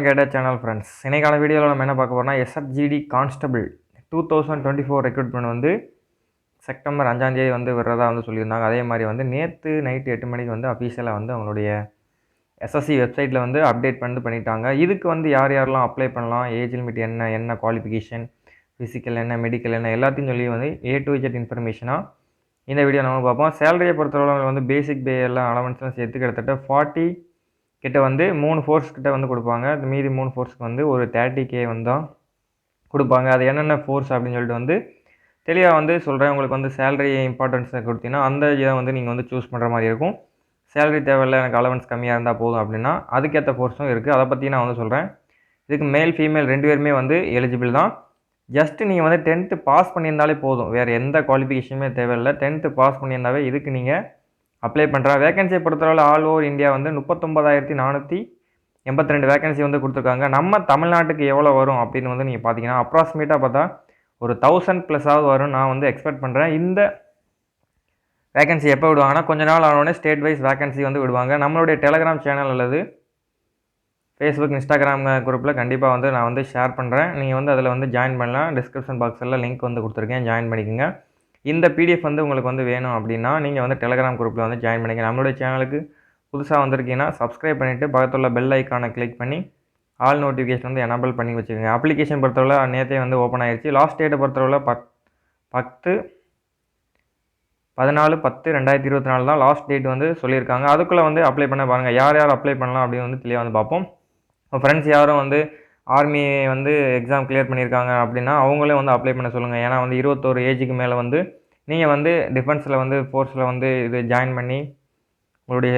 கேட்ட channel friends, இன்னைக்கான வீடியோவில் நம்ம என்ன பார்க்க போகிறோம்னா எஸ்எஃப்ஜிடி கான்ஸ்டபிள் 2024 ரெக்ரூட்மெண்ட் வந்து செப்டம்பர் 5ஆம் தேதி வந்து வர்றதா வந்து சொல்லியிருந்தாங்க. அதே மாதிரி வந்து நேற்று நைட்டு 8 மணிக்கு வந்து அஃபீஷியலாக வந்து அவங்களுடைய எஸ்எஸ்சி வெப்சைட்டில் வந்து அப்டேட் பண்ணிட்டாங்க. இதுக்கு வந்து யார் யாரெல்லாம் அப்ளை பண்ணலாம், ஏஜ் லிமிட் என்ன, என்ன குவாலிஃபிகேஷன், ஃபிசிக்கல் என்ன, மெடிக்கல் என்ன, எல்லாத்தையும் சொல்லி வந்து A to Z இன்ஃபர்மேஷனாக இந்த வீடியோ நம்ம பார்ப்போம். சேலரியை பொறுத்தவரை வந்து பேசிக் பே எல்லாம் அலவன்ஸ்லாம் சேர்த்து கிட்டத்தட்ட 40 கிட்ட வந்து 3 ஃபோர்ஸ் கிட்ட வந்து கொடுப்பாங்க. மீதி 3 ஃபோர்ஸ்க்கு வந்து ஒரு 30K வந்து தான் கொடுப்பாங்க. அது என்னென்ன ஃபோர்ஸ் அப்படின்னு சொல்லிட்டு வந்து தெளிவாக வந்து சொல்கிறேன். உங்களுக்கு வந்து சேலரி இம்பார்ட்டன்ஸை கொடுத்தீங்கன்னா அந்த இதை வந்து நீங்கள் வந்து சூஸ் பண்ணுற மாதிரி இருக்கும். சேலரி தேவையில்லை, எனக்கு அலவன்ஸ் கம்மியாக இருந்தால் போதும் அப்படின்னா அதுக்கேற்ற ஃபோர்ஸும் இருக்குது. அதை பற்றி நான் வந்து சொல்கிறேன். இதுக்கு மேல் ஃபீமேல் 2 பேருமே வந்து எலிஜிபிள் தான். ஜஸ்ட்டு நீங்கள் வந்து 10th பாஸ் பண்ணியிருந்தாலே போதும், வேறு எந்த குவாலிஃபிகேஷனுமே தேவையில்லை. 10th பாஸ் பண்ணியிருந்தாவே இதுக்கு நீங்கள் அப்ளை பண்ணுறேன். வேகன்சியை பொறுத்தவரை ஆல் ஓவர் இந்தியா வந்து 39,482 வேகன்சி வந்து கொடுத்துருக்காங்க. நம்ம தமிழ்நாட்டுக்கு எவ்வளோ வரும் அப்படின்னு வந்து நீங்கள் பார்த்தீங்கன்னா அப்ராக்சிமேட்டாக பார்த்தா ஒரு 1000+ வரும் நான் வந்து எக்ஸ்பெக்ட் பண்ணுறேன். இந்த வேகன்சி எப்போ விடுவாங்கன்னா கொஞ்ச நாள் ஆனோடனே ஸ்டேட் வைஸ் வேகன்சி வந்து விடுவாங்க. நம்மளுடைய டெலகிராம் சேனல் அல்லது ஃபேஸ்புக், இன்ஸ்டாகிராம் குரூப்பில் கண்டிப்பாக வந்து நான் வந்து ஷேர் பண்ணுறேன். நீங்கள் வந்து அதில் வந்து ஜாயின் பண்ணலாம். டிஸ்கிரிப்ஷன் பாக்ஸில் லிங்க் வந்து கொடுத்துருக்கேன், ஜாயின் பண்ணிக்கோங்க. இந்த பிடிஎஃப் வந்து உங்களுக்கு வந்து வேணும் அப்படின்னா நீங்கள் வந்து டெலகிராம் குரூப்பில் வந்து ஜாயின் பண்ணிக்க. நம்மளுடைய சேனலுக்கு புதுசாக வந்திருக்கீங்கன்னா சப்ஸ்கிரைப் பண்ணிவிட்டு பக்கத்தில் பெல் ஐக்கானை கிளிக் பண்ணி ஆல் நோட்டிஃபிகேஷன் வந்து எனபிள் பண்ணி வச்சுக்கோங்க. அப்ளிகேஷன் பொறுத்தவரை நேற்றே வந்து ஓப்பன் ஆயிடுச்சு. லாஸ்ட் டேட்டை பொறுத்தவரை 14/10/2024 தான் லாஸ்ட் டேட் வந்து சொல்லியிருக்காங்க. அதுக்குள்ளே வந்து அப்ளை பண்ண பாருங்கள். யார் யார் அப்ளை பண்ணலாம் அப்படின்னு வந்து தெளிவாக வந்து பார்ப்போம். ஃப்ரெண்ட்ஸ் யாரும் வந்து ஆர்மி வந்து எக்ஸாம் கிளியர் பண்ணியிருக்காங்க அப்படின்னா அவங்களே வந்து அப்ளை பண்ண சொல்லுங்கள். ஏன்னா வந்து 21 ஏஜுக்கு மேலே வந்து நீங்கள் வந்து டிஃபென்ஸில் வந்து ஃபோர்ஸில் வந்து இது ஜாயின் பண்ணி உங்களுடைய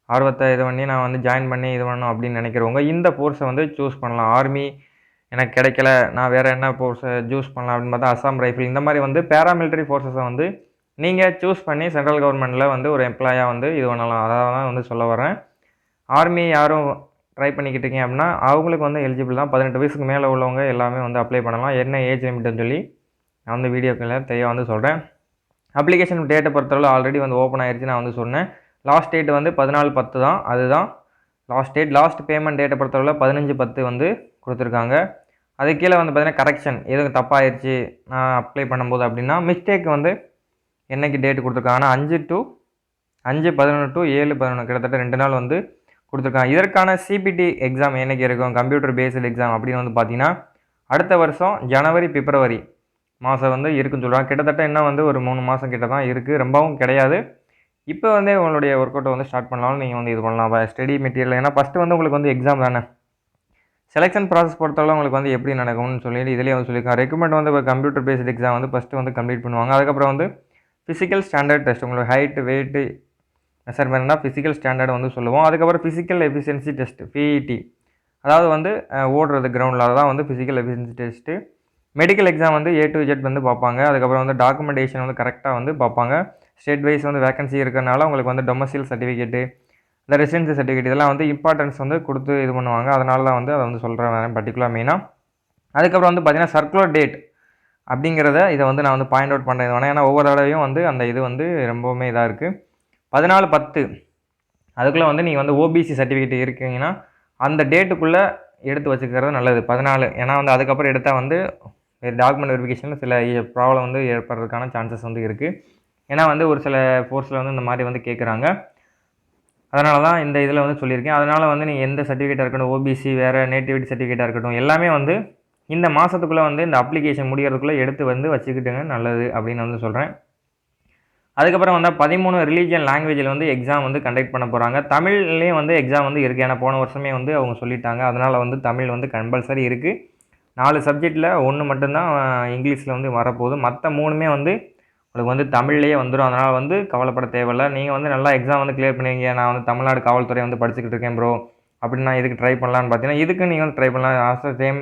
ஆர்வத்தை இது பண்ணி நான் வந்து ஜாயின் பண்ணி இது பண்ணணும் அப்படின்னு நினைக்கிறவங்க இந்த ஃபோர்ஸை வந்து சூஸ் பண்ணலாம். ஆர்மி எனக்கு கிடைக்கல, நான் வேறு என்ன ஃபோர்ஸை சூஸ் பண்ணலாம் அப்படின்னு பார்த்தா அசாம் ரைஃபிள் இந்த மாதிரி வந்து பேராமிலிட்டரி ஃபோர்ஸஸை வந்து நீங்கள் சூஸ் பண்ணி சென்ட்ரல் கவர்மெண்ட்டில் வந்து ஒரு எம்ப்ளாயாக வந்து இது பண்ணலாம். அதான் தான் வந்து சொல்ல வரேன். ஆர்மி யாரும் ட்ரை பண்ணிக்கிட்டு இருக்கீங்க அப்படின்னா அவங்களுக்கு வந்து எலிஜிபிள் தான். 18 வயசுக்கு மேலே உள்ளவங்க எல்லாமே வந்து அப்ளை பண்ணலாம். என்ன ஏஜ் லிமிட்னு சொல்லி நான் வந்து வீடியோக்களில் தெளிவாக வந்து சொல்கிறேன். அப்ளிகேஷன் டேட்டை பொறுத்தவரை ஆல்ரெடி வந்து ஓப்பன் ஆயிடுச்சு. நான் வந்து சொன்னேன் லாஸ்ட் டேட் வந்து 14/10 தான், அதுதான் லாஸ்ட் டேட். லாஸ்ட் பேமெண்ட் டேட்டை பொறுத்தவரை 15/10 வந்து கொடுத்துருக்காங்க. அது கீழே வந்து பார்த்தீங்கன்னா கரெக்ஷன் எதுவும் தப்பாகிடுச்சு நான் அப்ளை பண்ணும்போது அப்படின்னா மிஸ்டேக் வந்து என்றைக்கு டேட்டு கொடுத்துருக்காங்கன்னா 5/11 to 7/11 கிட்டத்தட்ட 2 நாள் வந்து கொடுத்துருக்காங்க. இதற்கான சிபிடி எக்ஸாம் என்றைக்கு இருக்கும், கம்ப்யூட்டர் பேஸ்டு எக்ஸாம் அப்படின்னு வந்து பார்த்தீங்கன்னா அடுத்த வருஷம் ஜனவரி பிப்ரவரி மாதம் வந்து இருக்குன்னு சொல்கிறாங்க. கிட்டத்தட்ட இன்னும் வந்து ஒரு 3 மாதம் கிட்ட தான் இருக்குது, ரொம்பவும் கிடையாது. இப்போ வந்து உங்களுடைய ஒர்க் அவுட்டை வந்து ஸ்டார்ட் பண்ணாலும் நீங்கள் வந்து இது பண்ணலாம். ஸ்டடி மெட்டீரியல் ஏன்னா ஃபஸ்ட்டு வந்து உங்களுக்கு வந்து எக்ஸாம் தானே. செலெக்ஷன் ப்ராசஸ் பொறுத்தவரை உங்களுக்கு வந்து எப்படி நடக்கும்னு சொல்லிட்டு இதிலே வந்து சொல்லியிருக்காங்க. ரெக்கமெண்ட் வந்து இப்போ கம்ப்யூட்டர் பேஸ்டு எக்ஸாம் வந்து ஃபஸ்ட்டு வந்து கம்ப்ளீட் பண்ணுவாங்க. அதுக்கப்புறம் வந்து ஃபிசிக்கல் ஸ்டாண்டர்ட் டெஸ்ட், உங்களுக்கு ஹைட்டு வெயிட்டு மெஷர்மெண்ட்னா ஃபிசிக்கல் ஸ்டாண்டர்ட் வந்து சொல்லுவோம். அதுக்கப்புறம் ஃபிசிக்கல் எஃபிஷியன்சி டெஸ்ட் PET, அதாவது வந்து ஓடுறது கிரவுண்டில், அதுதான் வந்து physical efficiency test. Medical exam வந்து A to Z வந்து பார்ப்பாங்க. அதுக்கப்புறம் வந்து டாக்குமெண்டேஷன் வந்து கரெக்டாக வந்து பார்ப்பாங்க. ஸ்டேட் வைஸ் வந்து வேகன்சி இருக்கிறனால உங்களுக்கு வந்து டொமசில் சர்டிஃபிகேட்டு, இந்த ரெசிடென்சி சர்டிஃபிகேட் இதெல்லாம் வந்து இம்பார்ட்டன்ஸ் வந்து கொடுத்து இது பண்ணுவாங்க. அதனால தான் வந்து அதை வந்து சொல்கிறேன் பர்டிகுலர் மெயினாக. அதுக்கப்புறம் வந்து பார்த்திங்கன்னா சர்க்குலர் டேட் அப்படிங்கிறத இதை வந்து நான் வந்து பாயிண்ட் அவுட் பண்ணுறது வேணாம். ஏன்னா ஒவ்வொரு தடவையும் வந்து அந்த இது வந்து ரொம்பவுமே இதாக இருக்குது. 14/10 அதுக்குள்ளே வந்து நீங்கள் வந்து OBC சர்டிஃபிகேட் இருக்கீங்கன்னா அந்த டேட்டுக்குள்ளே எடுத்து வச்சுக்கிறது நல்லது. 14 ஏன்னா வந்து அதுக்கப்புறம் எடுத்தால் வந்து டாக்குமெண்ட் வெரிஃபிகேஷனில் சில ப்ராப்ளம் வந்து ஏற்படுறதுக்கான சான்சஸ் வந்து இருக்குது. ஏன்னா வந்து ஒரு சில ஃபோர்ஸில் வந்து இந்த மாதிரி வந்து கேட்குறாங்க. அதனால தான் இந்த இதில் வந்து சொல்லியிருக்கேன். அதனால் வந்து நீங்கள் எந்த சர்டிஃபிகேட்டாக இருக்கட்டும், OBC வேறு நேட்டிவிட்டி சர்டிஃபிகேட்டாக இருக்கட்டும், எல்லாமே வந்து இந்த மாதத்துக்குள்ளே வந்து இந்த அப்ளிகேஷன் முடிகிறதுக்குள்ளே எடுத்து வந்து வச்சுக்கிட்டுங்க நல்லது அப்படின்னு வந்து சொல்கிறேன். அதுக்கப்புறம் வந்து 13 ரிலீஜியன் லாங்குவேஜில் வந்து எக்ஸாம் வந்து கண்டக்ட் பண்ண போகிறாங்க. தமிழ்லேயும் வந்து எக்ஸாம் வந்து இருக்குது. ஏன்னா போன வருஷமே வந்து அவங்க சொல்லிட்டாங்க. அதனால் வந்து தமிழ் வந்து கம்பல்சரி இருக்குது. 4 சப்ஜெக்டில் 1 மட்டும்தான் இங்கிலீஷில் வந்து வரப்போகுது. மற்ற 3மே வந்து உங்களுக்கு வந்து தமிழ்லேயே வந்துடும். அதனால் வந்து கவலைப்பட தேவையில்லை. நீங்கள் வந்து நல்லா எக்ஸாம் வந்து கிளியர் பண்ணுவீங்க. நான் வந்து தமிழ்நாடு காவல்துறை வந்து படிச்சுக்கிட்டு இருக்கேன் ப்ரோ அப்படின்னு நான் இதுக்கு ட்ரை பண்ணலான்னு பார்த்தீங்கன்னா இதுக்கு நீங்கள் வந்து ட்ரை பண்ணலாம். ஆல்சோ சேம்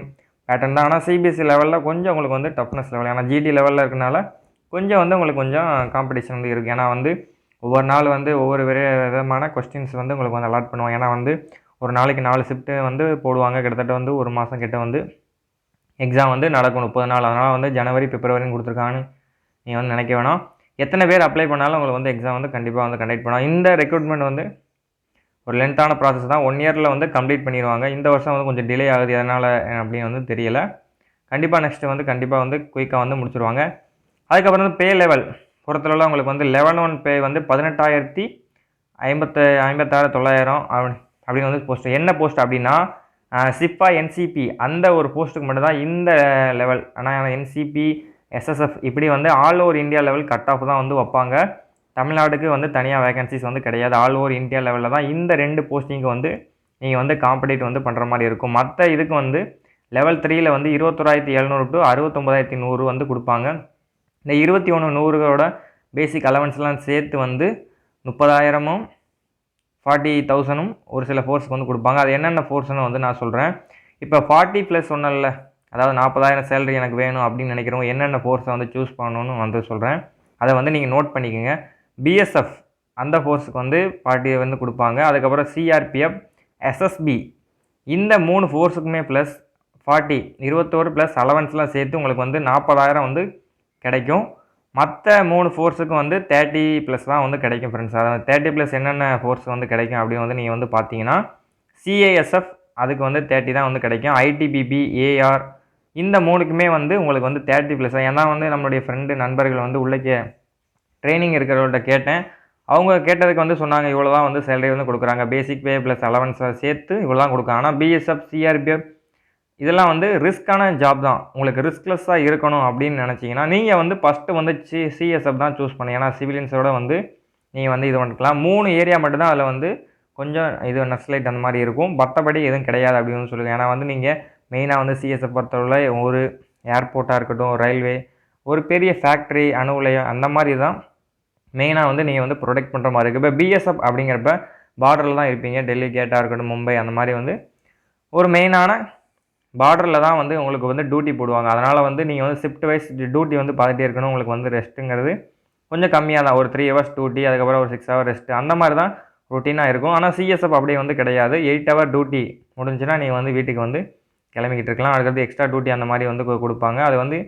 பேட்டர்ன் தான். ஆனால் CBSE லெவலில் கொஞ்சம் உங்களுக்கு வந்து டஃப்னஸ் லெவல், ஏன்னா GT லெவலில் இருக்கனால கொஞ்சம் வந்து உங்களுக்கு கொஞ்சம் காம்படிஷன் வந்து இருக்குது. ஏன்னா வந்து ஒவ்வொரு நாள் வந்து ஒவ்வொரு விதமான கொஸ்டின்ஸ் வந்து உங்களுக்கு வந்து அலாட் பண்ணுவாங்க. ஏன்னா வந்து ஒரு நாளைக்கு 4 ஷிஃப்ட்டு வந்து போடுவாங்க. கிட்டத்தட்ட வந்து ஒரு மாதம் கிட்ட வந்து எக்ஸாம் வந்து நடக்கும் 30 நாள். அதனால் வந்து ஜனவரி பிப்ரவரின்னு கொடுத்துருக்காங்கன்னு நீங்கள் வந்து நினைக்க வேணாம். எத்தனை பேர் அப்ளை பண்ணாலும் உங்களுக்கு வந்து எக்ஸாம் வந்து கண்டிப்பாக வந்து கண்டக்ட் பண்ணலாம். இந்த ரெக்ரூட்மெண்ட் வந்து ஒரு லென்த்தான ப்ராசஸ் தான். 1 இயரில் வந்து கம்ப்ளீட் பண்ணிடுவாங்க. இந்த வருஷம் வந்து கொஞ்சம் டிலே ஆகுது. எதனால் அப்படின்னு வந்து தெரியல. கண்டிப்பாக நெக்ஸ்ட்டு வந்து கண்டிப்பாக வந்து குயிக்காக வந்து முடிச்சுருவாங்க. அதுக்கப்புறம் வந்து பே லெவல் பொறுத்தளவுல உங்களுக்கு வந்து லெவல் 1 பே வந்து 18,56,900 அப்படின்னு வந்து போஸ்ட். என்ன போஸ்ட் அப்படின்னா சிப்பா என்சிபி அந்த ஒரு போஸ்ட்டுக்கு மட்டும் தான் இந்த லெவல். ஆனால் என்சிபி எஸ்எஸ்எஃப் இப்படி வந்து all over India level cut off தான் வந்து வைப்பாங்க. தமிழ்நாடுக்கு வந்து தனியாக வேகன்சிஸ் வந்து கிடையாது. ஆல் ஓவர் இந்தியா லெவலில் தான் இந்த 2 போஸ்டிங்க்கு வந்து நீங்கள் வந்து காம்படிட் வந்து பண்ணுற மாதிரி இருக்கும். மற்ற இதுக்கு வந்து லெவல் 3ல வந்து 21,700 டு 69,100 வந்து கொடுப்பாங்க. இந்த 21,100ஓட பேசிக் அலவன்ஸ்லாம் சேர்த்து வந்து 30,000ம் 40,000ம் ஒரு சில ஃபோர்ஸ்க்கு வந்து கொடுப்பாங்க. அது என்னென்ன ஃபோர்ஸ்னு வந்து நான் சொல்கிறேன். இப்போ 40 ப்ளஸ் சொன்னேன்ல, அதாவது 40,000 சேலரி எனக்கு வேணும் அப்படின்னு நினைக்கிறவங்க என்னென்ன ஃபோர்ஸை வந்து சூஸ் பண்ணணும்னு வந்து சொல்கிறேன். அதை வந்து நீங்கள் நோட் பண்ணிக்கோங்க. பிஎஸ்எஃப் அந்த ஃபோர்ஸுக்கு வந்து 40 வந்து கொடுப்பாங்க. அதுக்கப்புறம் சிஆர்பிஎஃப், எஸ்எஸ்பி இந்த 3 ஃபோர்ஸுக்குமே ப்ளஸ் 40 21 ப்ளஸ் அலவன்ஸ்லாம் சேர்த்து உங்களுக்கு வந்து 40,000 வந்து கிடைக்கும். மற்ற 3 ஃபோர்ஸுக்கும் வந்து 30 ப்ளஸ் தான் வந்து கிடைக்கும் ஃப்ரெண்ட்ஸ். அதாவது 30 ப்ளஸ் என்னென்ன ஃபோர்ஸ் வந்து கிடைக்கும் அப்படின்னு வந்து நீங்கள் வந்து பார்த்தீங்கன்னா சிஏஎஸ்எஃப் அதுக்கு வந்து 30 தான் வந்து கிடைக்கும். ஐடிபிபி, ஏஆர் இந்த 3க்குமே வந்து உங்களுக்கு வந்து 30 ப்ளஸ் தான். ஏன்னா வந்து நம்மளுடைய ஃப்ரெண்டு நண்பர்கள் வந்து உள்ளே ட்ரைனிங் இருக்கிறவங்கள்ட்ட கேட்டேன். அவங்க கேட்டதுக்கு வந்து சொன்னாங்க இவ்வளோ தான் வந்து சேலரி வந்து கொடுக்குறாங்க. பேசிக் பே ப்ளஸ் அலவன்ஸை சேர்த்து இவ்வளோ தான் கொடுக்குறாங்க. ஆனால் பிஎஸ்எஃப், சிஆர்பிஎஃப் இதெல்லாம் வந்து ரிஸ்க்கான ஜாப் தான். உங்களுக்கு ரிஸ்க்லெஸ்ஸாக இருக்கணும் அப்படின்னு நினச்சிங்கன்னா நீங்கள் வந்து ஃபஸ்ட்டு வந்து சிஎஸ்எஃப் தான் சூஸ் பண்ணுங்க. ஏன்னா சிவிலியன்ஸோட வந்து நீங்கள் வந்து இது பண்ணிக்கலாம். 3 ஏரியா மட்டும்தான் அதில் வந்து கொஞ்சம் இது நக்ஸலைட் அந்த மாதிரி இருக்கும். மற்றபடி எதுவும் கிடையாது அப்படின்னு சொல்லுங்கள். ஏன்னா வந்து நீங்கள் மெயினாக வந்து சிஎஸ்எஃப் பொறுத்தவரை ஒரு ஏர்போர்ட்டாக இருக்கட்டும், ரயில்வே, ஒரு பெரிய ஃபேக்ட்ரி, அணு உலையம் அந்த மாதிரி தான் மெயினாக வந்து நீங்கள் வந்து ப்ரொடெக்ட் பண்ணுற மாதிரி இருக்குது. இப்போ பிஎஸ்எஃப் அப்படிங்கிறப்ப பார்டரில் தான் இருப்பீங்க. டெல்லி கேட்டாக இருக்கட்டும், மும்பை அந்த மாதிரி வந்து ஒரு மெயினான பார்டரில் தான் வந்து உங்களுக்கு வந்து டியூட்டி போடுவாங்க. அதனால் வந்து நீங்கள் வந்து ஷிஃப்ட் வைஸ் டியூட்டி வந்து பார்த்துட்டே இருக்கணும். உங்களுக்கு வந்து ரெஸ்ட்டுங்கிறது கொஞ்சம் கம்மியாக தான். ஒரு 3 ஹவர்ஸ் டியூட்டி, அதுக்கப்புறம் ஒரு 6 ஹவர் ரெஸ்ட்டு அந்த மாதிரி தான் ரொட்டீனாக இருக்கும். ஆனால் சிஎஸ்எஃப் அப்படியே வந்து கிடையாது. 8 ஹவர் டியூட்டி முடிஞ்சுன்னா நீங்கள் வந்து வீட்டுக்கு வந்து கிளம்பிக்கிட்டு இருக்கலாம். அதுக்கடுத்து எக்ஸ்ட்ரா டியூட்டி அந்த மாதிரி வந்து கொடுப்பாங்க. அது வந்து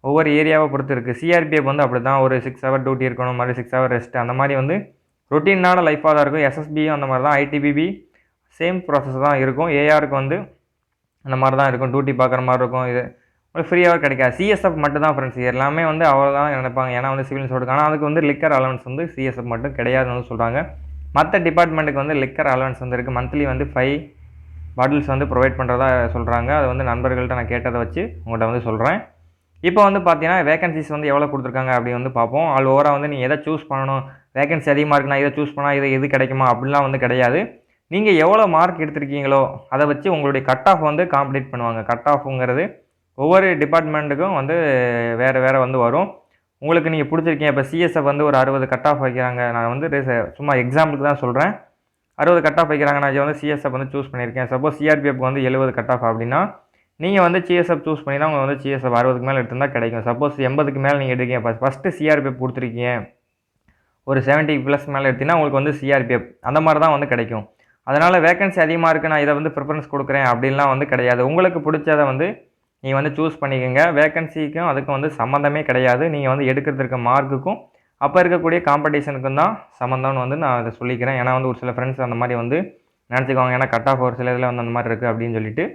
ஒவ்வொரு ஏரியாவை பொறுத்து இருக்குது. சிஆர்பிஎஃப் வந்து அப்படி தான் ஒரு 6 ஹவர் டியூட்டி இருக்கணும், மாதிரி 6 ஹவர் ரெஸ்ட்டு அந்த மாதிரி வந்து ரொட்டீனான லைஃபாக தான் இருக்கும். எஸ்எஸ்பியும் அந்த மாதிரி தான். ஐடிபிபி சேம் ப்ராசஸ் தான் இருக்கும். ஏஆருக்கு வந்து அந்த மாதிரி தான் இருக்கும். டியூட்டி பார்க்குற மாதிரி இருக்கும். இது உங்களுக்கு ஃப்ரீயாக கிடைக்காது. சிஎஸ்எஃப் மட்டும் தான் ஃப்ரெண்ட்ஸ். எல்லாமே வந்து அவ்வளோ தான் நினைப்பாங்க. ஏன்னா வந்து சிவில்ஸோடு. ஆனால் அதுக்கு வந்து லிக்கர் அலவன்ஸ் வந்து சிஎஸ்எஃப் மட்டும் கிடையாதுன்னு வந்து சொல்கிறாங்க. மற்ற டிபார்ட்மெண்ட்டுக்கு வந்து லிக்கர் அலவன்ஸ் வந்து இருக்குது. மந்த்லி வந்து 5 பாட்டில்ஸ் வந்து ப்ரொவைட் பண்ணுறதா சொல்கிறாங்க. அது வந்து நண்பர்கள்ட்ட நான் கேட்டதை வச்சு உங்கள்கிட்ட வந்து சொல்கிறேன். இப்போ வந்து பார்த்தீங்கன்னா வேகன்சிஸ் வந்து எவ்வளோ கொடுத்துருக்காங்க அப்படின்னு வந்து பார்ப்போம். ஆல் ஓவராக வந்து நீங்கள் எதை சூஸ் பண்ணணும், வேகன்சி அதிகமாக இருக்குன்னா இதை சூஸ் பண்ணால் இது கிடைக்குமா அப்படிலாம் வந்து கிடையாது. நீங்கள் எவ்வளோ மார்க் எடுத்திருக்கீங்களோ அதை வச்சு உங்களுடைய கட் ஆஃப் வந்து காம்படிட் பண்ணுவாங்க. கட் ஆஃபுங்கிறது ஒவ்வொரு டிபார்ட்மெண்ட்டுக்கும் வந்து வேறு வேறு வந்து வரும். உங்களுக்கு நீங்கள் பிடிச்சிருக்கீங்க. இப்போ சிஎஸ்எஃப் வந்து ஒரு 60 கட் ஆஃப் வைக்கிறாங்க. நான் வந்து சும்மா எக்ஸாம்பிளுக்கு தான் சொல்கிறேன். 60 கட் ஆஃப் வைக்கிறாங்க. நான் வந்து சிஎஸ்எஃப் வந்து சூஸ் பண்ணியிருக்கேன். சப்போஸ் சிஆர்பிஎஃப்க்கு வந்து 70 கட் ஆஃப் அப்படின்னா நீங்கள் வந்து சிஎஸ்எஃப் சூஸ் பண்ணி தான் உங்களுக்கு வந்து சிஎஸ்எஃப் 60க்கு மேலே எடுத்திருந்தால் கிடைக்கும். சப்போஸ் 80க்கு மேலே நீங்கள் எடுக்கீங்க, ஃபஸ்ட்டு சிஆர்பிஎஃப் கொடுத்துருக்கீங்க, ஒரு 70 ப்ளஸ் மேலே எடுத்தீங்கன்னா உங்களுக்கு வந்து சிஆர்பிஎஃப் அந்த மாதிரி தான் வந்து கிடைக்கும். அதனால் வேகன்சி அதிகமாக இருக்குது, நான் இதை வந்து ப்ரிஃபரன்ஸ் கொடுக்குறேன் அப்படின்லாம் வந்து கிடையாது. உங்களுக்கு பிடிச்சதை வந்து நீங்கள் வந்து சூஸ் பண்ணிக்கோங்க. வேகன்சிக்கும் அதுக்கும் வந்து சம்மந்தமே கிடையாது. நீங்கள் வந்து எடுக்கிறதுக்கு மார்க்குக்கும் அப்போ இருக்கக்கூடிய காம்படிஷனுக்கும் தான் சம்மந்தம்னு வந்து நான் அதை சொல்லிக்கிறேன். ஏன்னா வந்து ஒரு சில ஃப்ரெண்ட்ஸ் அந்த மாதிரி வந்து நினச்சிக்குவாங்க. ஏன்னா கட் ஆஃப் ஒரு சில இதில் வந்து அந்த மாதிரி இருக்குது அப்படின்னு சொல்லிட்டு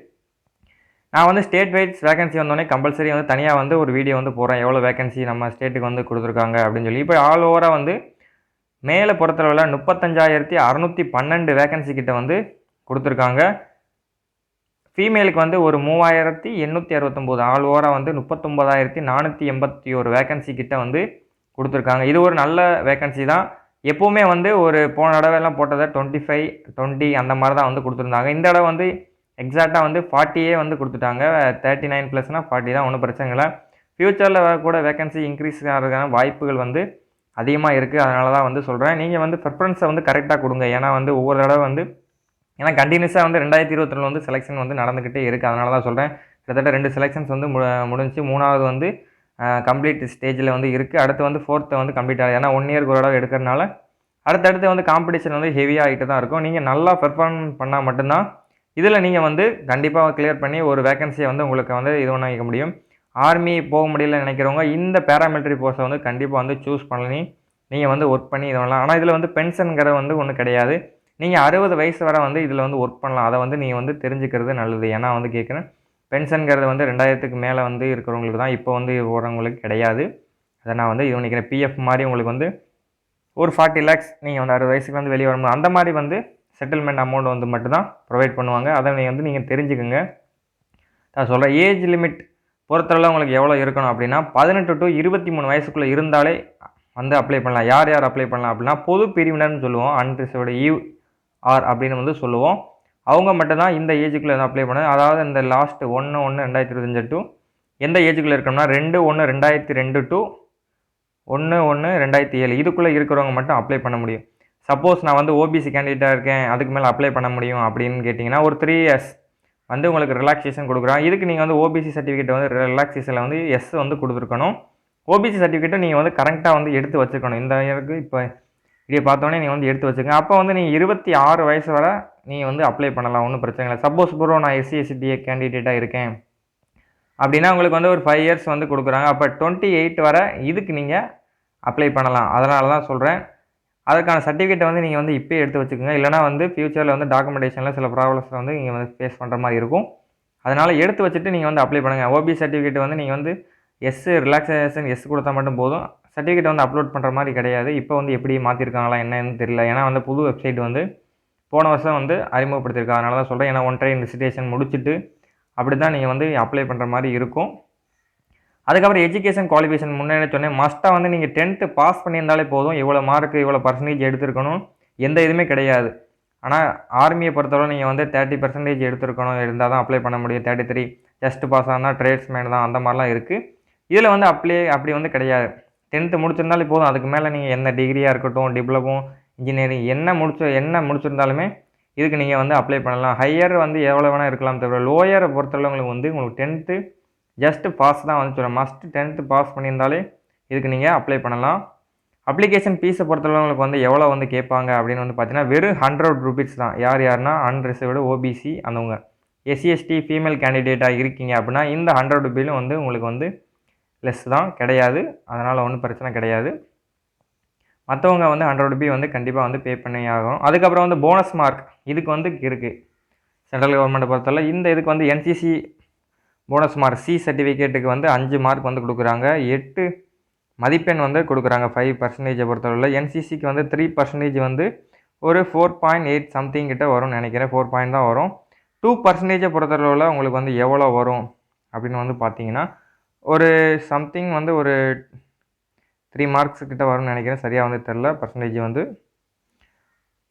நான் வந்து ஸ்டேட் வைஸ் வேகன்சி வந்தோடனே கம்பல்சரி வந்து தனியாக வந்து ஒரு வீடியோ வந்து போகிறேன். எவ்வளோ வேகன்சி நம்ம ஸ்டேட்டுக்கு வந்து கொடுத்துருக்காங்க அப்படின்னு சொல்லி. இப்போ ஆல் ஓவராக வந்து மேலே பொறுத்தளவில் 35,612 வேகன்சி கிட்ட வந்து கொடுத்துருக்காங்க. ஃபீமேலுக்கு வந்து ஒரு 3,869. ஆல் ஓவராக வந்து 39,481 வேகன்சி கிட்ட வந்து கொடுத்துருக்காங்க. இது ஒரு நல்ல வேகன்சி தான். எப்போவுமே வந்து ஒரு போன தடவைலாம் போட்டதை 25, 20 அந்த மாதிரி தான் வந்து கொடுத்துருந்தாங்க. இந்த தடவை வந்து எக்ஸாக்டாக வந்து 40 வந்து கொடுத்துட்டாங்க. 39 ப்ளஸ்னால் 40 தான், ஒன்றும் பிரச்சனை இல்லை. ஃப்யூச்சரில் கூட வேகன்சி இன்க்ரீஸ் ஆகிறதுக்கான வாய்ப்புகள் வந்து அதிகமாக இருக்குது. அதனால தான் வந்து சொல்கிறேன். நீங்கள் வந்து ப்ரிஃபரன்ஸை வந்து கரெக்டாக கொடுங்க. ஏன்னா வந்து ஒவ்வொரு தடவை வந்து ஏன்னா கண்டினியூஸாக வந்து 2022 வந்து செலெக்ஷன் வந்து நடந்துக்கிட்டே இருக்குது. அதனால தான் சொல்கிறேன். கிட்டத்தட்ட 2 செலெக்ஷன்ஸ் வந்து முடிஞ்சு 3வது வந்து கம்ப்ளீட் ஸ்டேஜில் வந்து இருக்குது. அடுத்து வந்து 4th வந்து கம்ப்ளீட் ஆகுது. ஏன்னா 1 இயருக்கு ஒரு தடவை எடுக்கிறனால அடுத்தடுத்து வந்து காம்படிஷன் வந்து ஹெவியாக ஆகிட்டு தான் இருக்கும். நீங்கள் நல்லா பெர்ஃபார்ம் பண்ணால் மட்டும்தான் இதில் நீங்கள் வந்து கண்டிப்பாக கிளியர் பண்ணி ஒரு வேகன்சியை வந்து உங்களுக்கு வந்து இது ஒன்று வைக்க முடியும். ஆர்மி போக முடியல நினைக்கிறவங்க இந்த பேராமிலிட்டரி போர்ஸை வந்து கண்டிப்பாக வந்து சூஸ் பண்ணி நீங்கள் வந்து ஒர்க் பண்ணி இது பண்ணலாம். ஆனால் இதில் வந்து பென்ஷனுங்கிறது வந்து ஒன்றும் கிடையாது. நீங்கள் 60 வயசு வரை வந்து இதில் வந்து ஒர்க் பண்ணலாம். அதை வந்து நீங்கள் வந்து தெரிஞ்சுக்கிறது நல்லது. ஏன்னா வந்து கேட்குறேன், பென்ஷன்கிறது வந்து 2000க்கு மேலே வந்து இருக்கிறவங்களுக்கு தான், இப்போ வந்து போகிறவங்களுக்கு கிடையாது. அதை நான் வந்து இது பண்ணிக்கிறேன். பிஎஃப் மாதிரி உங்களுக்கு வந்து ஒரு 40 லேக்ஸ் நீங்கள் வந்து 60 வயசுக்கு வந்து வெளியே வரும்போது அந்த மாதிரி வந்து செட்டில்மெண்ட் அமௌண்ட் வந்து மட்டும் தான் ப்ரொவைட் பண்ணுவாங்க. அதை நீங்கள் தெரிஞ்சுக்கோங்க. நான் சொல்கிறேன், ஏஜ் லிமிட் பொறுத்தளவு உங்களுக்கு எவ்வளோ இருக்கணும் அப்படின்னா 18 to 23 வயசுக்குள்ளே இருந்தாலே வந்து அப்ளை பண்ணலாம். யார் யார் அப்ளை பண்ணலாம் அப்படின்னா, பொது பிரிவினர்னு சொல்லுவோம், அன்ரிசர்வ்டு யூஆர் அப்படின்னு வந்து சொல்லுவோம். அவங்க மட்டும்தான் இந்த ஏஜுக்குள்ளே எதுவும் அப்ளை பண்ணது. அதாவது இந்த லாஸ்ட் 1/1/2025 டு எந்த ஏஜுக்குள்ளே இருக்கணும்னா 2/1/2002 டு 1/1/2007 இதுக்குள்ளே இருக்கிறவங்க மட்டும் அப்ளை பண்ண முடியும். சப்போஸ் நான் வந்து ஓபிசி கேண்டிடேட்டாக இருக்கேன், அதுக்கு மேலே அப்ளை பண்ண முடியும் அப்படின்னு கேட்டிங்கன்னா, ஒரு 3 இயர்ஸ் வந்து உங்களுக்கு ரிலாக்ஸேஷன் கொடுக்குறான். இதுக்கு நீங்கள் வந்து ஓபிசி சர்டிஃபிகேட் வந்து ரிலாக்ஸேஷனில் வந்து எஸ் வந்து கொடுத்துருக்கணும். ஓபிசி சர்டிஃபிகேட்டை நீங்கள் வந்து கரெக்டாக வந்து எடுத்து வச்சுக்கணும். இந்த இயருக்கு இப்போ இதை பார்த்தோன்னே நீங்கள் வந்து எடுத்து வச்சுக்கோங்க. அப்போ வந்து நீங்கள் 26 வயசு வரை நீங்கள் வந்து அப்ளை பண்ணலாம், ஒன்றும் பிரச்சனை இல்லை. சப்போஸ் ப்ரோ நான் எஸ்சி/எஸ்டி கேண்டிடேட்டாக இருக்கேன் அப்படின்னா உங்களுக்கு வந்து ஒரு 5 இயர்ஸ் வந்து கொடுக்குறாங்க. அப்போ 28 வரை இதுக்கு நீங்கள் அப்ளை பண்ணலாம். அதனால தான் சொல்கிறேன், அதுக்கான சர்டிஃபிகேட்டை வந்து நீங்கள் வந்து இப்போயே எடுத்து வச்சுக்கோங்க. இல்லைனா வந்து ஃபியூச்சரில் வந்து டாக்குமெண்டேஷனில் சில ப்ராப்ளம்ஸ் வந்து நீங்கள் வந்து ஃபேஸ் பண்ணுற மாதிரி இருக்கும். அதனால் எடுத்து வச்சுட்டு நீங்கள் வந்து அப்ளை பண்ணுங்கள். ஓபிசி சர்டிஃபிகேட் வந்து நீங்கள் வந்து ரிலாக்ஸேஷன் கொடுத்தா மட்டும் போதும். சர்டிஃபிகேட் வந்து அப்லோட் பண்ணுற மாதிரி கிடையாது. இப்போ வந்து எப்படி மாற்றிருக்காங்களா என்னன்னு தெரியல. ஏன்னா வந்து புது வெப்சைட் வந்து போன வருஷம் வந்து அறிமுகப்படுத்தியிருக்காங்க. அதனால தான் சொல்கிறேன். ஏன்னா 1 டைம் ரிஜிஸ்ட்ரேஷன் முடிச்சுட்டு அப்படி தான் நீங்கள் வந்து அப்ளை பண்ணுற மாதிரி இருக்கும். அதுக்கப்புறம் எஜுகேஷன் குவாலிஃபிகேஷன் முன்னாடி சொன்னேன், மஸ்ட்டாக வந்து நீங்கள் 10th பாஸ் பண்ணியிருந்தாலே போதும். இவ்வளோ மார்க்கு இவ்வளோ பர்சன்டேஜ் எடுத்துருக்கணும், எந்த இதுவுமே கிடையாது. ஆனால் ஆர்மியை பொறுத்தவரை நீங்கள் வந்து 30% எடுத்துருக்கணும், இருந்தால் தான் அப்ளை பண்ண முடியும். 33 ஜஸ்ட் பாஸ் ஆனால் ட்ரேட்ஸ்மேன் தான், அந்த மாதிரிலாம் இருக்குது. இதில் வந்து அப்படி வந்து கிடையாது. 10th முடிச்சிருந்தாலே போதும். அதுக்கு மேலே நீங்கள் எந்த டிகிரியாக இருக்கட்டும், டிப்ளமோ, இன்ஜினியரிங் என்ன முடிச்சிருந்தாலுமே இதுக்கு நீங்கள் வந்து அப்ளை பண்ணலாம். ஹையர் வந்து எவ்வளோ வேணால் இருக்கலாம் தவிர, லோயரை பொறுத்தளவுங்களுக்கு வந்து உங்களுக்கு 10th ஜஸ்ட் பாஸ் தான் வந்து சொல்கிறேன். மஸ்ட் 10th பாஸ் பண்ணியிருந்தாலே இதுக்கு நீங்கள் அப்ளை பண்ணலாம். அப்ளிகேஷன் ஃபீஸை பொறுத்தளவுங்களுக்கு வந்து எவ்வளோ வந்து கேட்பாங்க அப்படின்னு வந்து பார்த்தீங்கன்னா, வெறும் 100 ரூபீஸ் தான். யார்னா அன்ரிசர்வ்டு ஓபிசி அந்தவங்க, எஸ்சி/எஸ்டி ஃபீமேல் கேண்டிடேட்டாக இருக்கீங்க அப்படின்னா இந்த 100 ரூபீலும் வந்து உங்களுக்கு வந்து லெஸ் தான், கிடையாது. அதனால் ஒன்றும் பிரச்சனை கிடையாது. மற்றவங்க வந்து 100 ரூபி வந்து கண்டிப்பாக வந்து பே பண்ணி ஆகும். அதுக்கப்புறம் வந்து போனஸ் மார்க் இதுக்கு வந்து இருக்குது. சென்ட்ரல் கவர்மெண்ட்டை பொறுத்தவரை இந்த இதுக்கு வந்து என்சிசி போனஸ் மார்க் சி சர்டிஃபிகேட்டுக்கு வந்து 5 மார்க் வந்து கொடுக்குறாங்க. 8 மதிப்பெண் வந்து கொடுக்குறாங்க 5% பொறுத்தளவில். என்சிசிக்கு வந்து 3% வந்து ஒரு 4.8 சம்திங் கிட்ட வரும்னு நினைக்கிறேன். 4 பாயிண்ட் தான் வரும். 2% பொறுத்தளவில் உங்களுக்கு வந்து எவ்வளோ வரும் அப்படின்னு வந்து பார்த்தீங்கன்னா, ஒரு சம்திங் வந்து ஒரு 3 மார்க்ஸ் கிட்ட வரும்னு நினைக்கிறேன். சரியாக வந்து தெரில பர்சன்டேஜ் வந்து.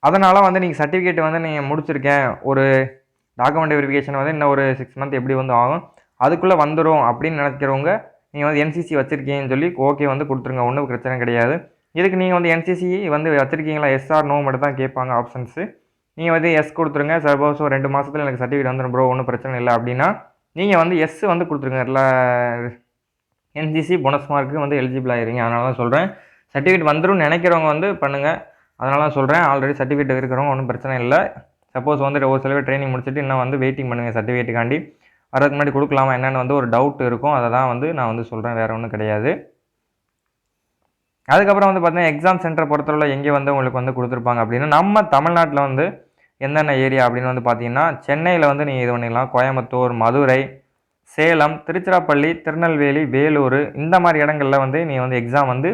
அதனால் வந்து நீங்கள் சர்டிஃபிகேட் வந்து நீங்கள் முடிச்சிருக்கேன், ஒரு டாக்குமெண்ட் வெரிஃபிகேஷன் வந்து இன்னும் ஒரு 6 மந்த் எப்படி வந்து ஆகும், அதுக்குள்ளே வந்துடும் அப்படின்னு நினைக்கிறவங்க நீங்கள் வந்து என்சிசி வச்சுருக்கீங்கன்னு சொல்லி ஓகே வந்து கொடுத்துருங்க, ஒன்றும் பிரச்சனை கிடையாது. இதுக்கு நீங்கள் வந்து என்சிசி வந்து வச்சுருக்கீங்களா, எஸ்ஆர் நோ மட்டும் தான் கேட்பாங்க ஆப்ஷன்ஸு. நீங்கள் வந்து எஸ் கொடுத்துருங்க. சப்போஸ் ஒரு 2 மாதத்தில் எனக்கு சர்டிஃபிகேட் வந்துடும் ப்ரோ, ஒன்றும் பிரச்சனை இல்லை அப்படின்னா நீங்கள் வந்து எஸ் வந்து கொடுத்துருங்க. இல்லை என்சிசி போனஸ் மார்க்கு வந்து எலிஜிபிள் ஆகிருங்க. அதனால தான் சொல்கிறேன், சர்டிஃபிகேட் வந்துடும் நினைக்கிறவங்க வந்து பண்ணுங்கள். அதனால தான் சொல்கிறேன், ஆல்ரெடி சர்டிஃபிகேட் இருக்கிறவங்க ஒன்றும் பிரச்சனை இல்லை. சப்போஸ் வந்து ஒரு சில பேர் ட்ரைனிங் முடிச்சுட்டு இன்னும் வந்து வெயிட்டிங் பண்ணுங்கள் சர்டிஃபிகேட்டுக்காண்டி. வரதுக்கு முன்னாடி கொடுக்கலாமா என்னென்னு வந்து ஒரு டவுட் இருக்கும். அதை தான் வந்து நான் வந்து சொல்கிறேன், வேறு ஒன்றும் கிடையாது. அதுக்கப்புறம் வந்து பார்த்தீங்கன்னா, எக்ஸாம் சென்டரை பொறுத்தவரை எங்கே வந்து உங்களுக்கு வந்து கொடுத்துருப்பாங்க அப்படின்னா, நம்ம தமிழ்நாட்டில் வந்து என்னென்ன ஏரியா அப்படின்னு வந்து பார்த்தீங்கன்னா, சென்னையில் வந்து நீங்கள் இது பண்ணிடலாம். கோயம்புத்தூர், மதுரை, சேலம், திருச்சிராப்பள்ளி, திருநெல்வேலி, வேலூர் இந்த மாதிரி இடங்களில் வந்து நீங்கள் வந்து எக்ஸாம் வந்து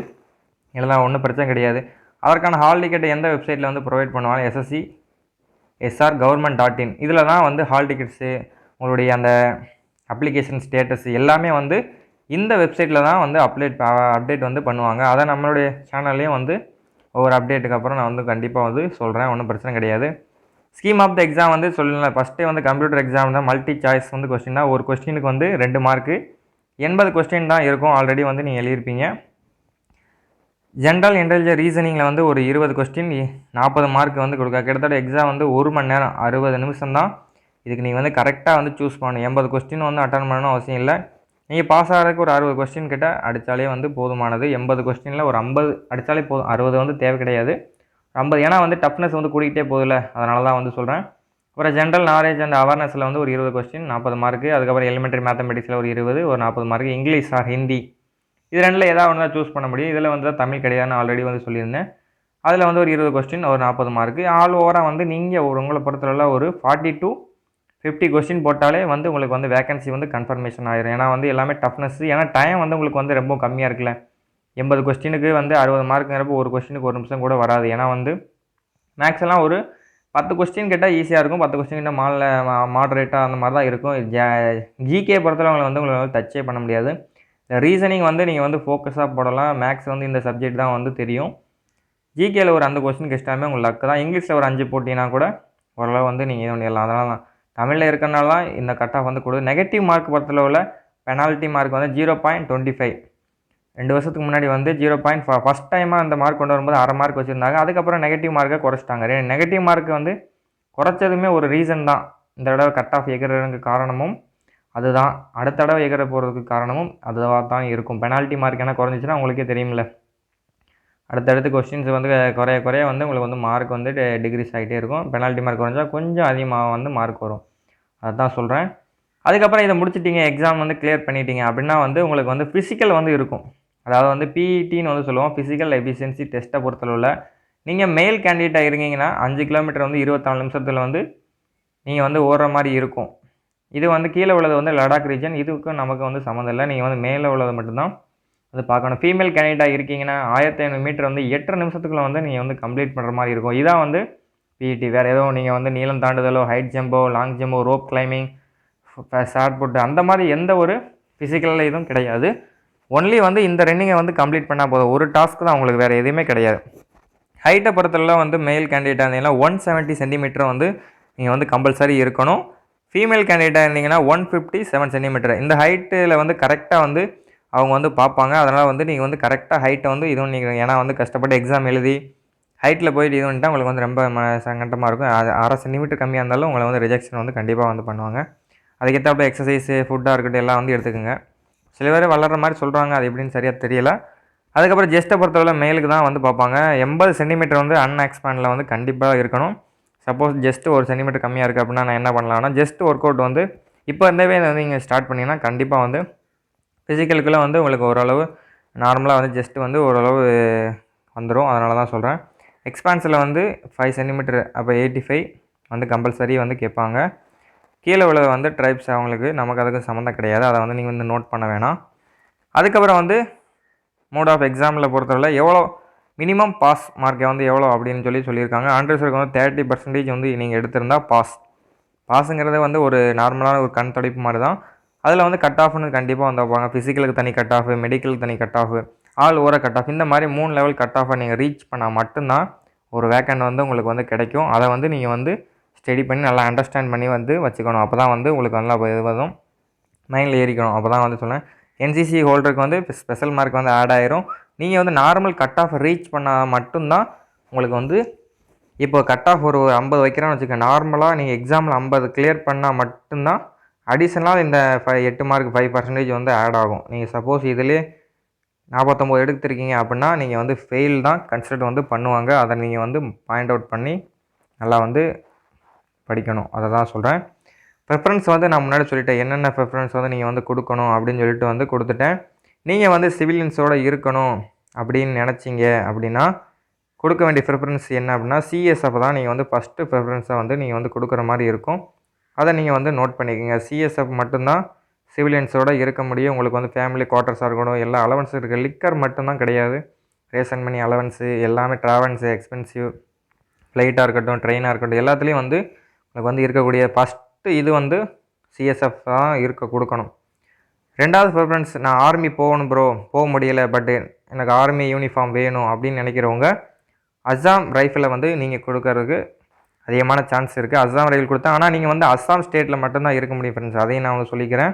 எழுதலாம், ஒன்றும் பிரச்சனை கிடையாது. அதற்கான ஹால் டிக்கெட் எந்த வெப்சைட்டில் வந்து ப்ரொவைட் பண்ணுவாங்க, SSC/SR/government.in இதில் தான் வந்து ஹால் டிக்கெட்ஸு, உங்களுடைய அந்த அப்ளிகேஷன் ஸ்டேட்டஸ் எல்லாமே வந்து இந்த வெப்சைட்டில் தான் வந்து அப்டேட் வந்து பண்ணுவாங்க. அதை நம்மளுடைய சேனல்லையும் வந்து ஒவ்வொரு அப்டேட்டுக்கு அப்புறம் நான் வந்து கண்டிப்பாக வந்து சொல்கிறேன், ஒன்றும் பிரச்சனை கிடையாது. ஸ்கீம் ஆஃப் த எக்ஸாம் வந்து சொல்லலாம். ஃபஸ்ட்டே வந்து கம்ப்யூட்டர் எக்ஸாம் தான், மல்டி சாய்ஸ் வந்து கொஸ்டின் தான். ஒரு கொஸ்டினுக்கு வந்து 2 மார்க்கு, 80 கொஸ்டின் தான் இருக்கும். ஆல்ரெடி வந்து நீங்கள் எழுதியிருப்பீங்க. ஜென்ரல் இன்டெலிஜென்ஸ் ரீசனிங்கில் வந்து ஒரு 20 கொஸ்டின் 40 மார்க் வந்து கொடுக்க. கிட்டத்தட்ட எக்ஸாம் வந்து 1 மணி நேரம் 60 நிமிஷம் தான். இதுக்கு நீங்கள் வந்து கரெக்டாக வந்து சூஸ் பண்ணணும். 80 கொஸ்டின் வந்து அட்டன் பண்ணணும் அவசியம் இல்லை. நீங்கள் பாஸ் ஆகிறதுக்கு ஒரு 60 கொஸ்டின் கிட்ட அடித்தாலே வந்து போதுமானது. 80 கொஸ்டினில் ஒரு 50 அடித்தாலே போதும். 60 வந்து தேவை கிடையாது, 50. ஏன்னா வந்து டஃப்னஸ் வந்து கூடிக்கிட்டே போதில்ல, அதனால தான் வந்து சொல்கிறேன். அப்புறம் ஜென்ரல் நாலேஜ் அண்ட் அவேர்னஸில் வந்து ஒரு 20 கொஸ்டின் 40 மார்க்கு. அதுக்கப்புறம் எலிமெண்ட்ரி மேத்தமெட்டிக்ஸில் ஒரு 20, ஒரு 40 மார்க்கு. இங்கிலீஷ் ஆர் ஹிந்தி இது ரெண்டில் ஏதாவது ஒன்று தான் சூஸ் பண்ண முடியும். இதில் வந்து தமிழ் கிடையாதுன்னு ஆல்ரெடி வந்து சொல்லியிருந்தேன். அதில் வந்து ஒரு 20 கொஸ்டின் ஒரு 40 மார்க்கு. ஆல் ஓவராக வந்து நீங்கள் உங்களை பொறுத்தளவில் ஒரு 40 to 50 கொஸ்டின் போட்டாலே வந்து உங்களுக்கு வந்து வேகன்சி வந்து கன்ஃபர்மேஷன் ஆயிரும். ஏன்னா வந்து எல்லாமே டஃப்னஸ். ஏன்னா டைம் வந்து உங்களுக்கு வந்து ரொம்ப கம்மியாக இருக்குல்ல. 80 கொஸ்டினுக்கு வந்து 60 மார்க்குங்கிறப்போ ஒரு கொஸ்டினுக்கு 1 நிமிஷம் கூட வராது. ஏன்னா வந்து மேக்ஸ் எல்லாம் ஒரு 10 கொஸ்டின் கேட்டால் ஈஸியாக இருக்கும். 10 கொஸ்டின் கேட்டால் மாடரேட்டாக அந்த மாதிரி தான் இருக்கும். ஜிகே பொறுத்தளவு வந்து உங்களால் டச்சே பண்ண முடியாது. ரீசனிங் வந்து நீங்கள் வந்து ஃபோக்கஸாக போடலாம். மேக்ஸ் வந்து இந்த சப்ஜெக்ட் தான் வந்து தெரியும். ஜிகேயில் ஒரு 5 கொஸ்டின் கஷ்டமே உங்களுக்கு லக்கு தான். இங்கிலீஷில் ஒரு 5 போட்டிங்கன்னா கூட ஓரளவு வந்து நீங்கள் இது பண்ணிடலாம். அதனால தான் தமிழில் இருக்கிறனால தான் இந்த கட் ஆஃப் வந்து கொடுது. நெகட்டிவ் மார்க் பொறுத்தளவில் பெனால்ட்டி மார்க் வந்து 0.25. 2 வருஷத்துக்கு முன்னாடி வந்து 0. ஃபஸ்ட் டைமாக அந்த மார்க் கொண்டு வரும்போது அரை மார்க் வச்சுருந்தாங்க. அதுக்கப்புறம் நெகட்டிவ் மார்க்கை குறைச்சிட்டாங்க. நெகட்டிவ் மார்க் வந்து குறைச்சதுமே ஒரு ரீசன் தான். இந்த தடவை கட் ஆஃப் எகிறதுக்கு காரணமும் அதுதான். அடுத்த தடவை எகிற போகிறதுக்கு காரணமும் அதுவாக தான் இருக்கும். பெனால்ட்டி மார்க் என்ன குறைஞ்சிச்சுன்னா உங்களுக்கே தெரியுமில்ல. அடுத்தடுத்து கொஸ்டின்ஸ் வந்து குறைய வந்து உங்களுக்கு வந்து மார்க் வந்து டிக்ரீஸ் ஆகிட்டே இருக்கும். பெனால்ட்டி மார்க் குறைஞ்சா கொஞ்சம் அதிகமாக வந்து மார்க் வரும். அதுதான் சொல்கிறேன். அதுக்கப்புறம் இதை முடிச்சிட்டிங்க, எக்ஸாம் வந்து கிளியர் பண்ணிட்டீங்க அப்படின்னா வந்து உங்களுக்கு வந்து ஃபிசிக்கல் வந்து இருக்கும். அதாவது வந்து பிஇடின்னு வந்து சொல்லுவோம், ஃபிசிக்கல் எஃபிஷியன்சி டெஸ்ட்டை பொறுத்தளவில் நீங்கள் மேல் கேண்டிடேட்டாக இருக்கீங்கன்னா 5 கிலோமீட்டர் வந்து 24 நிமிஷத்தில் வந்து நீங்கள் வந்து ஓடுற மாதிரி இருக்கும். இது வந்து கீழே உள்ளது வந்து லடாக் ரீஜன். இதுக்கும் நமக்கு வந்து சம்மந்தம் இல்லை. நீங்கள் வந்து மேலே உள்ளது மட்டும்தான் அது பார்க்கணும். ஃபீமேல் கேண்டிடேட்டாக இருக்கீங்கன்னா 1500 மீட்டர் வந்து 8 நிமிஷத்துக்குள்ளே வந்து நீங்கள் வந்து கம்ப்ளீட் பண்ணுற மாதிரி இருக்கும். இதான் வந்து பிஇடி. வேறு எதுவும் நீங்கள் வந்து நீளம் தாண்டுதலோ, ஹைட் ஜம்போ, லாங் ஜம்போ, ரோப் கிளைம்பிங், ஷார்ட் புட்டு அந்த மாதிரி எந்த ஒரு ஃபிசிக்கலில் இதுவும் கிடையாது. ஒன்லி வந்து இந்த ரன்னிங்கை வந்து கம்ப்ளீட் பண்ணால் போதும். ஒரு டாஸ்க்கு தான் உங்களுக்கு, வேறு எதுவுமே கிடையாது. ஹைட்டை பொறுத்தளவில் வந்து மேல் கேண்டிடேட்டாக இருந்தீங்கன்னா 170 சென்டிமீட்டர் வந்து நீங்கள் வந்து கம்பல்சரி இருக்கணும். ஃபீமேல் கேண்டிடேட்டாக இருந்தீங்கன்னா 157 சென்டிமீட்டர். இந்த ஹைட்டில் வந்து கரெக்டாக வந்து அவங்க வந்து பார்ப்பாங்க. அதனால் வந்து நீங்கள் வந்து கரெக்டாக ஹைட்டை வந்து இதுவும் நீங்கள், ஏன்னா வந்து கஷ்டப்பட்டு எக்ஸாம் எழுதி ஹைட்டில் போயிட்டு இது வந்துட்டால் உங்களுக்கு வந்து ரொம்ப சங்கட்டமாக இருக்கும். அது 1/2 சென்டிமீட்டர் கம்மியாக இருந்தாலும் உங்களை வந்து ரிஜெக்ஷன் வந்து கண்டிப்பாக வந்து பண்ணுவாங்க. அதுக்கேற்றாப்புல எக்ஸசைஸு, ஃபுட்டாக இருக்கட்டும் எல்லாம் வந்து எடுத்துக்கோங்க. சில பேர் வளர்கிற மாதிரி சொல்கிறாங்க, அது எப்படின்னு சரியாக தெரியல. அதுக்கப்புறம் ஜெஸ்ட்டை பொறுத்தவரை மேலுக்கு தான் வந்து பார்ப்பாங்க. 80 சென்டிமீட்டர் வந்து அன்எக்ஸ்பேண்டில் வந்து கண்டிப்பாக இருக்கணும். சப்போஸ் ஜஸ்ட்டு 1 சென்டிமீட்டர் கம்மியாக இருக்குது அப்படின்னா நான் என்ன பண்ணலாம்னா, ஜஸ்ட் ஒர்க் அவுட் வந்து இப்போ இருந்தவே வந்து நீங்கள் ஸ்டார்ட் பண்ணிங்கன்னா கண்டிப்பாக வந்து ஃபிசிக்கலுக்குள்ளே வந்து உங்களுக்கு ஓரளவு நார்மலாக வந்து ஜஸ்ட்டு வந்து ஓரளவு வந்துடும். அதனால தான் சொல்கிறேன். எக்ஸ்பான்ஸில் வந்து 5 சென்டிமீட்டர் அப்போ 85 வந்து கம்பல்சரி வந்து கேட்பாங்க. கீழே உள்ளது வந்து ட்ரைப்ஸ் அவங்களுக்கு, நமக்கு அதுக்கு சம்மந்தம் கிடையாது. அதை வந்து நீங்கள் வந்து நோட் பண்ண வேணாம். அதுக்கப்புறம் வந்து மோட் ஆஃப் எக்ஸாமில் பொறுத்தவரை எவ்வளோ மினிமம் பாஸ் மார்க்கை வந்து எவ்வளோ அப்படின்னு சொல்லியிருக்காங்க. ஆண்ட்ரஸுக்கு வந்து 30% வந்து நீங்கள் எடுத்திருந்தால் பாஸுங்கிறது வந்து ஒரு நார்மலான ஒரு கண் துடைப்பு மாதிரி தான். அதில் வந்து கட் ஆஃப்னு கண்டிப்பாக வந்து வைப்பாங்க. ஃபிசிக்கலுக்கு தனி கட் ஆஃப், மெடிக்கலுக்கு தனி cut off, all over cut off, இந்த மாதிரி 3 லெவல் கட் ஆஃபை நீங்கள் ரீச் பண்ணால் மட்டும்தான் ஒரு வேக்கண்ட் வந்து உங்களுக்கு வந்து கிடைக்கும். அதை வந்து நீங்கள் வந்து ஸ்டடி பண்ணி நல்லா அண்டர்ஸ்டாண்ட் பண்ணி வந்து வச்சுக்கணும். அப்போ தான் வந்து உங்களுக்கு நல்லா இதுவதும் மைண்டில் ஏறிக்கணும். அப்போ தான் வந்து சொன்னேன், என்சிசி ஹோல்டருக்கு வந்து ஸ்பெஷல் மார்க் வந்து ஆட் ஆயிரும். நீங்கள் வந்து நார்மல் கட் ஆஃப் ரீச் பண்ணால் மட்டும்தான் உங்களுக்கு வந்து, இப்போ கட் ஆஃப் ஒரு 50 வைக்கிறான்னு வச்சுக்கோங்க. நார்மலாக நீங்கள் எக்ஸாமில் 50 கிளியர் பண்ணால் மட்டும்தான் அடிஷ்னலாக இந்த 8 மார்க் 5% வந்து ஆட் ஆகும். நீங்கள் சப்போஸ் இதிலே 49 எடுத்துருக்கீங்க அப்படின்னா நீங்கள் வந்து ஃபெயில் தான் கன்சிடர் வந்து பண்ணுவாங்க. அதை நீங்கள் வந்து பாயிண்ட் அவுட் பண்ணி நல்லா வந்து படிக்கணும். அதை தான் சொல்கிறேன். ப்ரிஃபரன்ஸ் வந்து நான் முன்னாடி சொல்லிட்டேன், என்னென்ன ப்ரிஃபரன்ஸ் வந்து நீங்கள் வந்து கொடுக்கணும் அப்படின்னு சொல்லிட்டு வந்து கொடுத்துட்டேன். நீங்கள் வந்து சிவிலியன்ஸோடு இருக்கணும் அப்படின்னு நினச்சிங்க அப்படின்னா கொடுக்க வேண்டிய ப்ரிஃபரன்ஸ் என்ன அப்படின்னா, சிஎஸ்எஃப் தான் நீங்கள் வந்து ஃபஸ்ட்டு ப்ரிஃபரன்ஸாக வந்து நீங்கள் வந்து கொடுக்குற மாதிரி இருக்கும். அதை நீங்கள் வந்து நோட் பண்ணிக்கோங்க. சிஎஸ்எஃப் மட்டும்தான் சிவிலியன்ஸோடு இருக்க முடியும். உங்களுக்கு வந்து ஃபேமிலி குவார்ட்டர்ஸாக இருக்கணும், எல்லா அலவன்ஸ் இருக்குது. லிக்கர் மட்டும்தான் கிடையாது. ரேஷன் மணி அலவன்ஸு எல்லாமே, ட்ராவல்ஸு எக்ஸ்பென்சிவ், ஃப்ளைட்டாக இருக்கட்டும், ட்ரெயினாக இருக்கட்டும், எல்லாத்துலேயும் வந்து உங்களுக்கு வந்து இருக்கக்கூடிய ஃபஸ்ட்டு இது வந்து சிஎஸ்எஃப் தான் கொடுக்கணும். ரெண்டாவது ப்ரிஃபரன்ஸ், நான் ஆர்மி போகணும் ப்ரோ, போக முடியலை, பட் எனக்கு ஆர்மி யூனிஃபார்ம் வேணும் அப்படின்னு நினைக்கிறவங்க அஸ்ஸாம் ரைஃபிளை வந்து நீங்கள் கொடுக்கறதுக்கு அதிகமான சான்ஸ் இருக்குது. அஸ்ஸாம் ரைஃபிள் கொடுத்தா, ஆனால் நீங்கள் வந்து அஸ்ஸாம் ஸ்டேட்டில் மட்டும்தான் இருக்க முடியும் ஃப்ரெண்ட்ஸ். அதையும் நான் வந்து சொல்லிக்கிறேன்.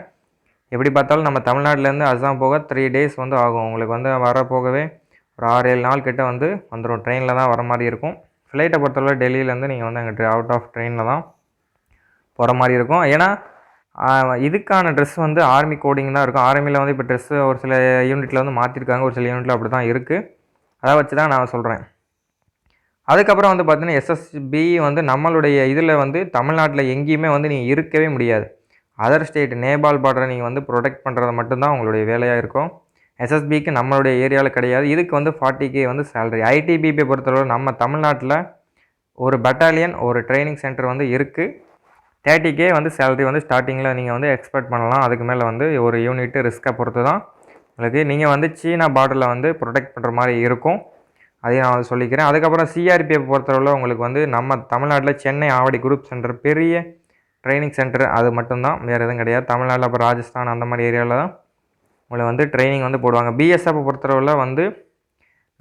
எப்படி பார்த்தாலும் நம்ம தமிழ்நாட்டிலேருந்து அஸ்ஸாம் போக 3 days வந்து ஆகும். உங்களுக்கு வந்து போகவே ஒரு 6-7 நாள் கிட்ட வந்து வந்துடும். ட்ரெயினில் தான் வர மாதிரி இருக்கும். ஃப்ளைட்டை பொறுத்தவரை டெல்லியிலேருந்து நீங்கள் வந்து அங்கே அவுட் ஆஃப் ட்ரெயினில் தான் போகிற மாதிரி இருக்கும். ஏன்னா இதுக்கான ட்ரெஸ் வந்து ஆர்மி கோடிங் தான் இருக்கும். ஆர்மியில் வந்து இப்போ ட்ரெஸ்ஸு ஒரு சில யூனிட்டில் வந்து மாற்றிருக்காங்க, ஒரு சில யூனிட்டில் அப்படி தான் இருக்குது. அதை வச்சு தான் நான் சொல்கிறேன். அதுக்கப்புறம் வந்து பார்த்தீங்கன்னா எஸ்எஸ்பி வந்து நம்மளுடைய இதில் வந்து தமிழ்நாட்டில் எங்கேயுமே வந்து நீங்கள் இருக்கவே முடியாது. அதர் ஸ்டேட் நேபாள் பார்டரை நீங்கள் வந்து ப்ரொடெக்ட் பண்ணுறது மட்டும்தான் உங்களுடைய வேலையாக இருக்கும். எஸ்எஸ்பிக்கு நம்மளுடைய ஏரியாவில் கிடையாது. இதுக்கு வந்து 40K வந்து சேலரி. ஐடிபிபியை பொறுத்தளவு நம்ம தமிழ்நாட்டில் ஒரு பட்டாலியன் ஒரு ட்ரைனிங் சென்டர் வந்து இருக்குது. 30K வந்து சேலரி வந்து ஸ்டார்டிங்கில் நீங்கள் வந்து எக்ஸ்பெக்ட் பண்ணலாம். அதுக்கு மேலே வந்து ஒரு யூனிட்டு ரிஸ்க்கை பொறுத்து தான் உங்களுக்கு நீங்கள் வந்து சீனா பார்டரில் வந்து ப்ரொடெக்ட் பண்ணுற மாதிரி இருக்கும். அதையும் நான் வந்து சொல்லிக்கிறேன். அதுக்கப்புறம் சிஆர்பிஎஃப் பொறுத்தளவில் உங்களுக்கு வந்து நம்ம தமிழ்நாட்டில் சென்னை ஆவடி குரூப் சென்டர் பெரிய ட்ரைனிங் சென்டர் அது மட்டும்தான், வேறு எதுவும் கிடையாது. தமிழ்நாட்டில் அப்புறம் ராஜஸ்தான் அந்த மாதிரி ஏரியாவில் தான் உங்களை வந்து ட்ரைனிங் வந்து போடுவாங்க. பிஎஸ்எஃப் பொறுத்தளவில் வந்து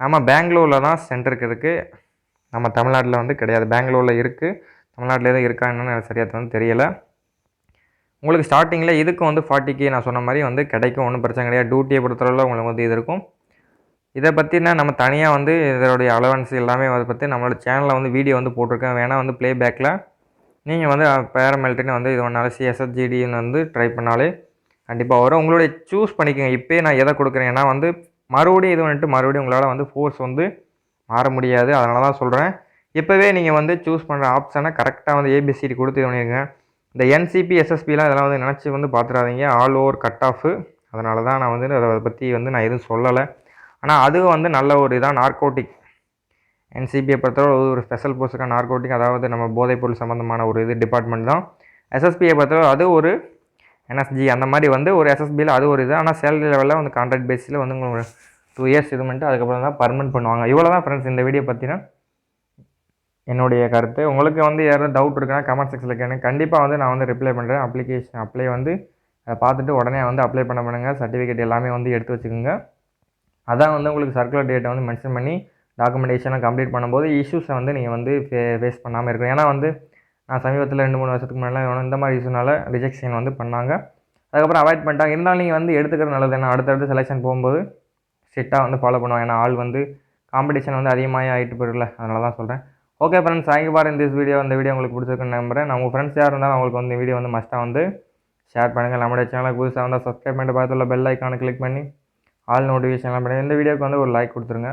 நம்ம பெங்களூரில் தான் சென்டருக்கு இருக்குது. நம்ம தமிழ்நாட்டில் வந்து கிடையாது. பெங்களூரில் இருக்குது. தமிழ்நாட்டில் எதுவும் இருக்கா என்னன்னு எனக்கு சரியாக வந்து தெரியலை. உங்களுக்கு ஸ்டார்டிங்கில் இதுக்கு வந்து 40K நான் சொன்ன மாதிரி வந்து கிடைக்கும். ஒன்றும் பிரச்சனை கிடையாது. டியூட்டியை பொறுத்தளவில் உங்களுக்கு வந்து இது இருக்கும். இதை பற்றினா நம்ம தனியாக வந்து இதனுடைய அலவன்ஸ் எல்லாமே அதை பற்றி நம்மளோட சேனலில் வந்து வீடியோ வந்து போட்டிருக்கேன். வேணால் வந்து ப்ளேபேக்கில் நீங்கள் வந்து பேராமிலிட்டரின்னு வந்து இது ஒன்றாலும் எஸ்எஸ்ஜிடின்னு வந்து ட்ரை பண்ணாலே கண்டிப்பாக வரும். உங்களுடைய சூஸ் பண்ணிக்கோங்க. இப்போயே நான் எதை கொடுக்குறேன், ஏன்னா வந்து மறுபடியும் இது வந்துட்டு மறுபடியும் உங்களால் வந்து ஃபோர்ஸ் வந்து மாற முடியாது. அதனால தான் சொல்கிறேன். இப்போவே நீங்கள் வந்து சூஸ் பண்ணுற ஆப்ஷனை கரெக்டாக வந்து ஏபிசிடி கொடுத்து இது பண்ணிடுங்க. இந்த என்சிபி எஸ்எஸ்பிலாம் இதெல்லாம் வந்து நினச்சி வந்து பார்த்துடாதீங்க. All over cut off. அதனால தான் நான் வந்து அதை பற்றி வந்து நான் எதுவும் சொல்லலை. ஆனால் அதுவும் வந்து நல்ல ஒரு இதான் நார்கோட்டிக். என்சிபியை பொறுத்தவரை ஒரு ஸ்பெஷல் போர்ஸுக்கான நார்கோட்டிக், அதாவது நம்ம போதைப்பொருள் சம்மந்தமான ஒரு இது டிபார்ட்மெண்ட் தான். எஸ்எஸ்பியை பொறுத்தவரை அது ஒரு என்எஸ்ஜி அந்த மாதிரி வந்து ஒரு எஸ்எஸ்பியில் அது ஒரு இது. ஆனால் சேலரி லெவலில் வந்து கான்ட்ராக்ட் பேஸில் வந்து உங்களுக்கு 2 இயர்ஸ் இது பண்ணிட்டு அதுக்கப்புறம் தான் பர்மனெண்ட் பண்ணுவாங்க. இவ்வளோ தான் ஃப்ரெண்ட்ஸ் இந்த வீடியோ பற்றினா என்னுடைய கருத்து. உங்களுக்கு வந்து யாராவது டவுட் இருக்குன்னா கமெண்ட் செக்ஷனில் கேளுங்க. கண்டிப்பாக வந்து நான் வந்து ரிப்ளை பண்ணுறேன். அப்ளை வந்து அதை பார்த்துட்டு உடனே வந்து அப்ளை பண்ணுங்கள். சர்டிஃபிகேட் எல்லாமே வந்து எடுத்து வச்சுக்கோங்க. அதான் வந்து உங்களுக்கு சர்க்குலர் டேட்டை வந்து மென்ஷன் பண்ணி டாக்குமெண்டேஷனை கம்ப்ளீட் பண்ணும்போது இஷ்யூஸை வந்து நீங்கள் வந்து ஃபேஸ் பண்ணாமல் இருக்கணும். ஏன்னா வந்து நான் சமீபத்தில் 2-3 வருஷத்துக்கு முன்னாடி இந்த மாதிரி இஷ்யூனால ரிஜெக்ஷன் வந்து பண்ணாங்க. அதுக்கப்புறம் அவாய்ட் பண்ணிட்டாங்க. இருந்தாலும் நீங்கள் வந்து எடுத்துக்கிறது நல்லது. ஏன்னா அடுத்தடுத்து செலெக்ஷன் போகும்போது ஸ்ட்ரிக்டாக வந்து ஃபாலோ பண்ணுவாங்க. ஏன்னா ஆள் வந்து காம்படிஷன் வந்து அதிகமாக ஆகிட்டு போயிடல. அதனால தான் சொல்கிறேன். ஓகே ஃப்ரெண்ட்ஸ், தேங்க்யூ ஃபார் இந்த வீடியோ. இந்த வீடியோ உங்களுக்கு பிடிச்சிருக்குன்னு நம்புறேன். நான் உங்கள் ஃப்ரெண்ட்ஸ் யார் இருந்தாலும் அவங்களுக்கு வந்து இந்த வீடியோ வந்து மஸ்ட்டாக வந்து ஷேர் பண்ணுங்கள். நம்மளுடைய சேனலுக்கு புதுசாக வந்தால் சப்ஸ்கிரைப் பண்ணிட்டு பார்த்துள்ள பெல் ஐக்கானை கிளிக் பண்ணி ஆல் நோட்டிஃபிகேஷன்லாம் பண்ணி இந்த வீடியோக்கு வந்து ஒரு லைக் கொடுத்துருங்க.